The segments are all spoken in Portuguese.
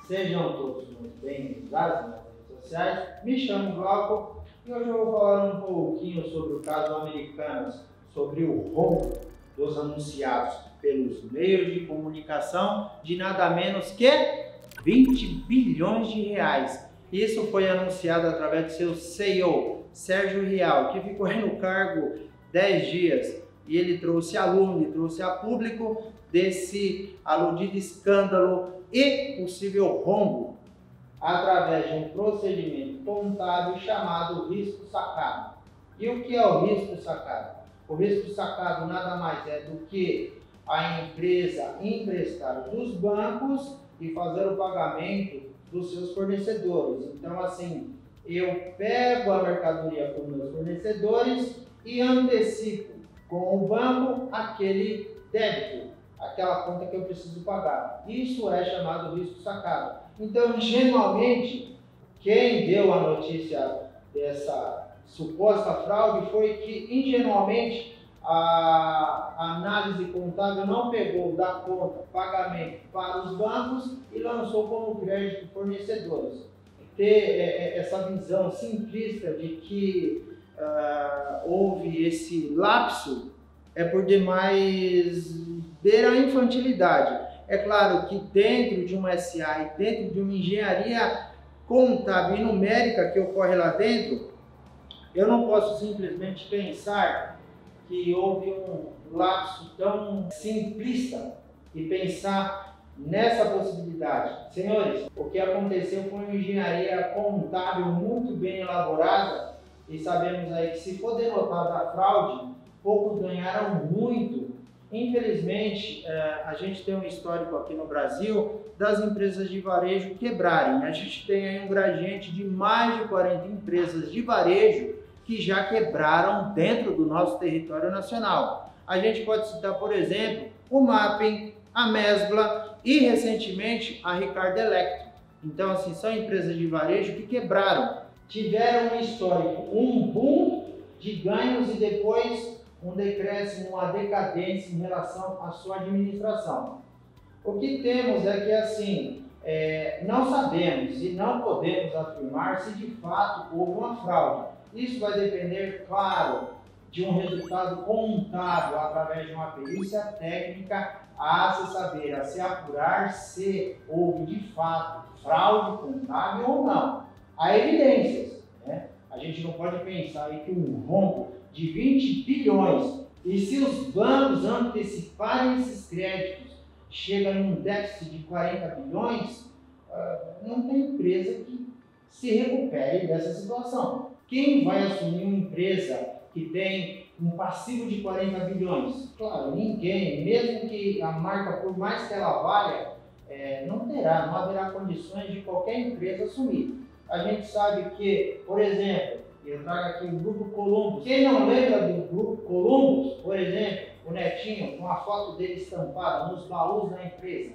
Sejam todos muito bem-vindos nas redes sociais. Me chamo Glauco e hoje eu vou falar um pouquinho sobre o caso Americanas, sobre o roubo dos anunciados pelos meios de comunicação de nada menos que 20 bilhões de reais. Isso foi anunciado através de seu CEO, Sérgio Rial, que ficou no cargo 10 dias. E ele trouxe à luz, trouxe a público desse aludido escândalo e possível rombo através de um procedimento contábil chamado risco sacado. E o que é o risco sacado? O risco sacado nada mais é do que a empresa emprestar dos bancos e fazer o pagamento dos seus fornecedores. Então, assim, eu pego a mercadoria com meus fornecedores e antecipo com o banco aquele débito, aquela conta que eu preciso pagar. Isso é chamado risco sacado. Então, ingenuamente, quem deu a notícia dessa suposta fraude foi que, ingenuamente, a análise contábil não pegou da conta pagamento para os bancos e lançou como crédito fornecedores. Ter essa visão simplista de que houve esse lapso é por demais beira a infantilidade. É claro que dentro de uma SA e dentro de uma engenharia contábil e numérica que ocorre lá dentro, eu não posso simplesmente pensar que houve um lapso tão simplista e pensar nessa possibilidade. Senhores, o que aconteceu foi uma engenharia contábil muito bem elaborada e sabemos aí que se for denotada a fraude, poucos ganharam muito. Infelizmente, a gente tem um histórico aqui no Brasil das empresas de varejo quebrarem. A gente tem aí um gradiente de mais de 40 empresas de varejo que já quebraram dentro do nosso território nacional. A gente pode citar, por exemplo, o Mapping, a Mesbla e, recentemente, a Ricardo Electro. Então, assim, são empresas de varejo que quebraram. Tiveram um histórico, um boom de ganhos e depois um decréscimo, uma decadência em relação à sua administração. O que temos é que, assim, não sabemos e não podemos afirmar se de fato houve uma fraude. Isso vai depender, claro, de um resultado contábil através de uma perícia técnica a se saber, a se apurar se houve de fato fraude contábil ou não. Há evidências, né? A gente não pode pensar aí que um rombo de 20 bilhões e se os bancos anteciparem esses créditos chega num déficit de 40 bilhões, não tem empresa que se recupere dessa situação. Quem vai assumir uma empresa que tem um passivo de 40 bilhões? Claro, ninguém, mesmo que a marca, por mais que ela valha, não haverá condições de qualquer empresa assumir. A gente sabe que, por exemplo, eu trago aqui o Grupo Columbus. Quem não lembra do Grupo Columbus, por exemplo, o Netinho com a foto dele estampada nos baús da empresa?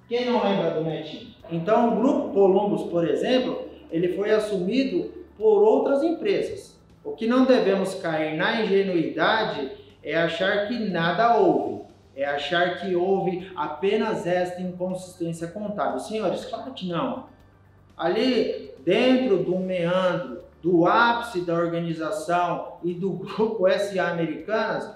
Quem não lembra do Netinho? Então, o Grupo Columbus, por exemplo, ele foi assumido por outras empresas. O que não devemos cair na ingenuidade é achar que nada houve. É achar que houve apenas esta inconsistência contábil. Senhores, claro que não. Ali, dentro do meandro, do ápice da organização e do grupo SA Americanas,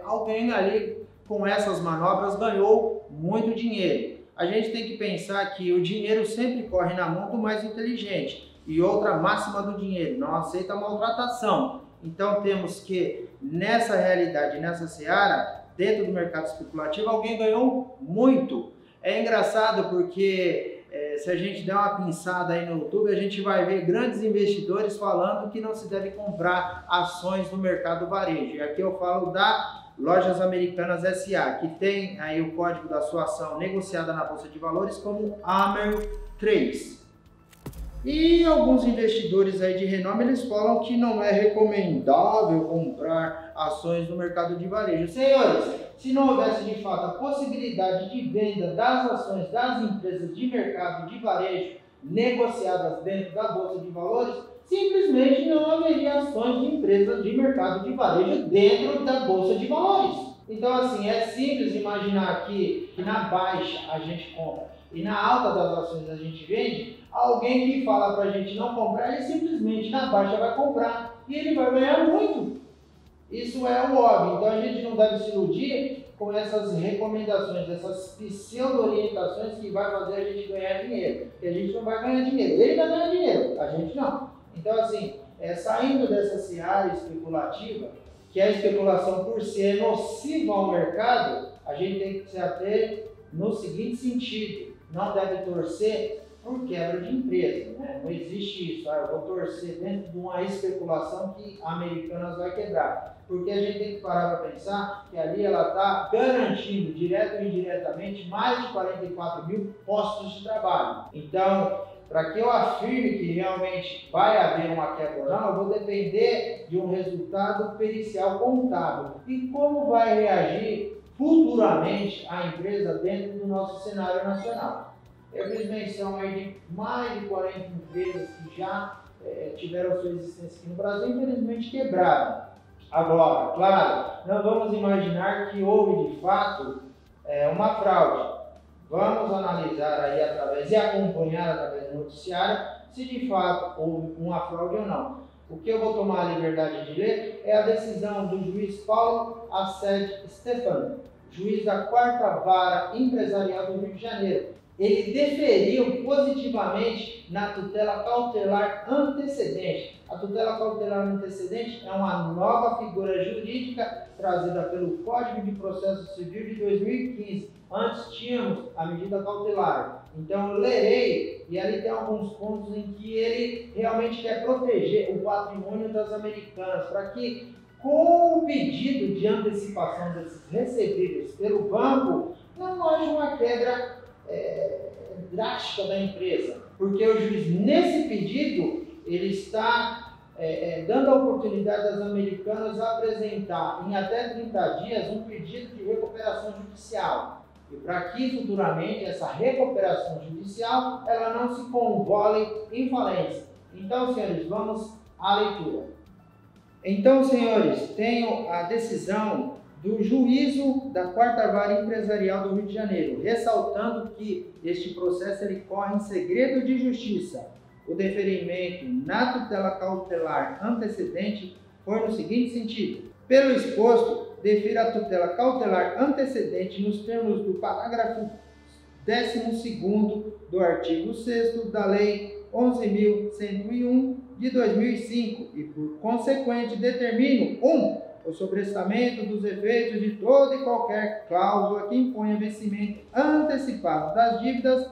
alguém ali com essas manobras ganhou muito dinheiro. A gente tem que pensar que o dinheiro sempre corre na mão do mais inteligente. E outra máxima do dinheiro, não aceita maltratação. Então temos que, nessa realidade, nessa seara, dentro do mercado especulativo, alguém ganhou muito. É engraçado porque se a gente der uma pinçada aí no YouTube, a gente vai ver grandes investidores falando que não se deve comprar ações no mercado varejo. E aqui eu falo da Lojas Americanas SA, que tem aí o código da sua ação negociada na Bolsa de Valores como AMER3. E alguns investidores aí de renome, eles falam que não é recomendável comprar ações no mercado de varejo. Senhores, se não houvesse de fato a possibilidade de venda das ações das empresas de mercado de varejo negociadas dentro da Bolsa de Valores, simplesmente não haveria ações de empresas de mercado de varejo dentro da Bolsa de Valores. Então, assim, é simples imaginar que na baixa a gente compra e na alta das ações a gente vende, alguém que fala para a gente não comprar, ele simplesmente na baixa vai comprar e ele vai ganhar muito. Isso é o óbvio, então a gente não deve se iludir com essas recomendações, essas pseudo-orientações que vai fazer a gente ganhar dinheiro, porque a gente não vai ganhar dinheiro, ele vai ganhar dinheiro, a gente não. Então assim, saindo dessa seara especulativa, que a especulação por si é nociva ao mercado, a gente tem que se ater no seguinte sentido: não deve torcer por quebra de empresa, né? Não existe isso, eu vou torcer dentro de uma especulação que a Americanas vai quebrar, porque a gente tem que parar para pensar que ali ela está garantindo, direto ou indiretamente, mais de 44 mil postos de trabalho. Então, para que eu afirme que realmente vai haver uma quebra ou não, eu vou depender de um resultado pericial contábil. E como vai reagir futuramente a empresa dentro do nosso cenário nacional? Eu fiz menção aí de mais de 40 empresas que já tiveram sua existência aqui no Brasil, infelizmente quebraram. Agora, claro, não vamos imaginar que houve de fato uma fraude. Vamos analisar aí através e acompanhar através do noticiário se de fato houve uma fraude ou não. O que eu vou tomar a liberdade de ler é a decisão do juiz Paulo Assed Stefano, juiz da 4ª Vara Empresarial do Rio de Janeiro. Ele deferiu positivamente na tutela cautelar antecedente. A tutela cautelar antecedente é uma nova figura jurídica trazida pelo Código de Processo Civil de 2015. Antes tínhamos a medida cautelar. Então eu lerei e ali tem alguns pontos em que ele realmente quer proteger o patrimônio das Americanas, para que com o pedido de antecipação desses recebíveis pelo banco não haja uma quebra drástica da empresa, porque o juiz, nesse pedido, ele está dando a oportunidade das Americanas apresentar em até 30 dias um pedido de recuperação judicial, e para que futuramente essa recuperação judicial ela não se convole em falência. Então, senhores, vamos à leitura. Então, senhores, tenho a decisão do juízo da 4ª Vara Empresarial do Rio de Janeiro, ressaltando que este processo ele corre em segredo de justiça. O deferimento na tutela cautelar antecedente foi no seguinte sentido: pelo exposto, defiro a tutela cautelar antecedente nos termos do parágrafo 12º do artigo 6º da Lei 11.101 de 2005 e, por consequente, determino o sobrestamento dos efeitos de toda e qualquer cláusula que imponha vencimento antecipado das dívidas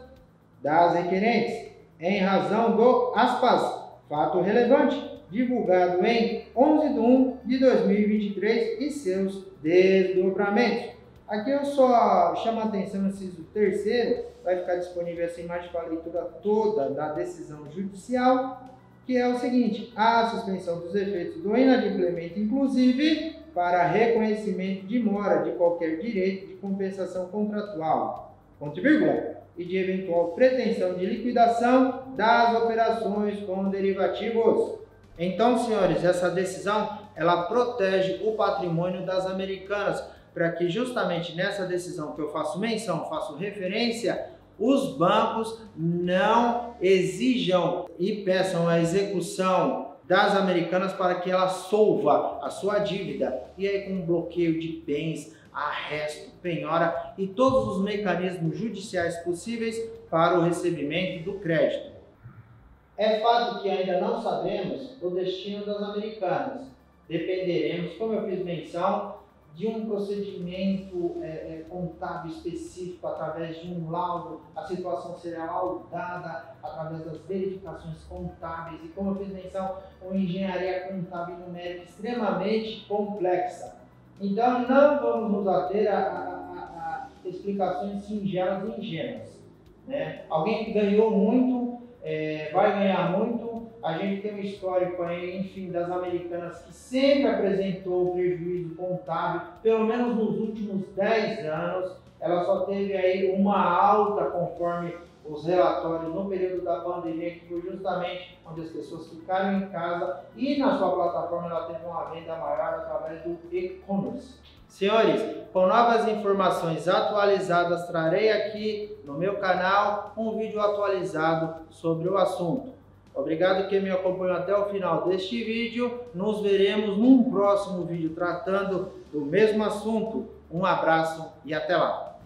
das requerentes, em razão do, aspas, fato relevante, divulgado em 11/1 de 2023 e seus desdobramentos. Aqui eu só chamo a atenção no inciso 3º, vai ficar disponível essa imagem para a leitura toda da decisão judicial, que é o seguinte: a suspensão dos efeitos do inadimplemento, inclusive para reconhecimento de mora de qualquer direito de compensação contratual, ponto e vírgula, e de eventual pretensão de liquidação das operações com derivativos. Então, senhores, essa decisão ela protege o patrimônio das Americanas, para que justamente nessa decisão que eu faço menção, faço referência, os bancos não exijam e peçam a execução das Americanas para que ela solva a sua dívida. E aí com bloqueio de bens, arresto, penhora e todos os mecanismos judiciais possíveis para o recebimento do crédito. É fato que ainda não sabemos o destino das Americanas. Dependeremos, como eu fiz menção, de um procedimento contábil específico através de um laudo. A situação será laudada através das verificações contábeis e, como eu fiz menção, uma engenharia contábil e numérica extremamente complexa. Então, não vamos nos ater a explicações singelas e ingênuas, né? Alguém que ganhou muito vai ganhar muito. A gente tem um histórico aí, enfim, das Americanas que sempre apresentou prejuízo contábil, pelo menos nos últimos 10 anos. Ela só teve aí uma alta conforme os relatórios no período da pandemia, que foi justamente onde as pessoas ficaram em casa e na sua plataforma ela teve uma venda maior através do e-commerce. Senhores, com novas informações atualizadas, trarei aqui no meu canal um vídeo atualizado sobre o assunto. Obrigado quem me acompanhou até o final deste vídeo. Nos veremos num próximo vídeo tratando do mesmo assunto. Um abraço e até lá!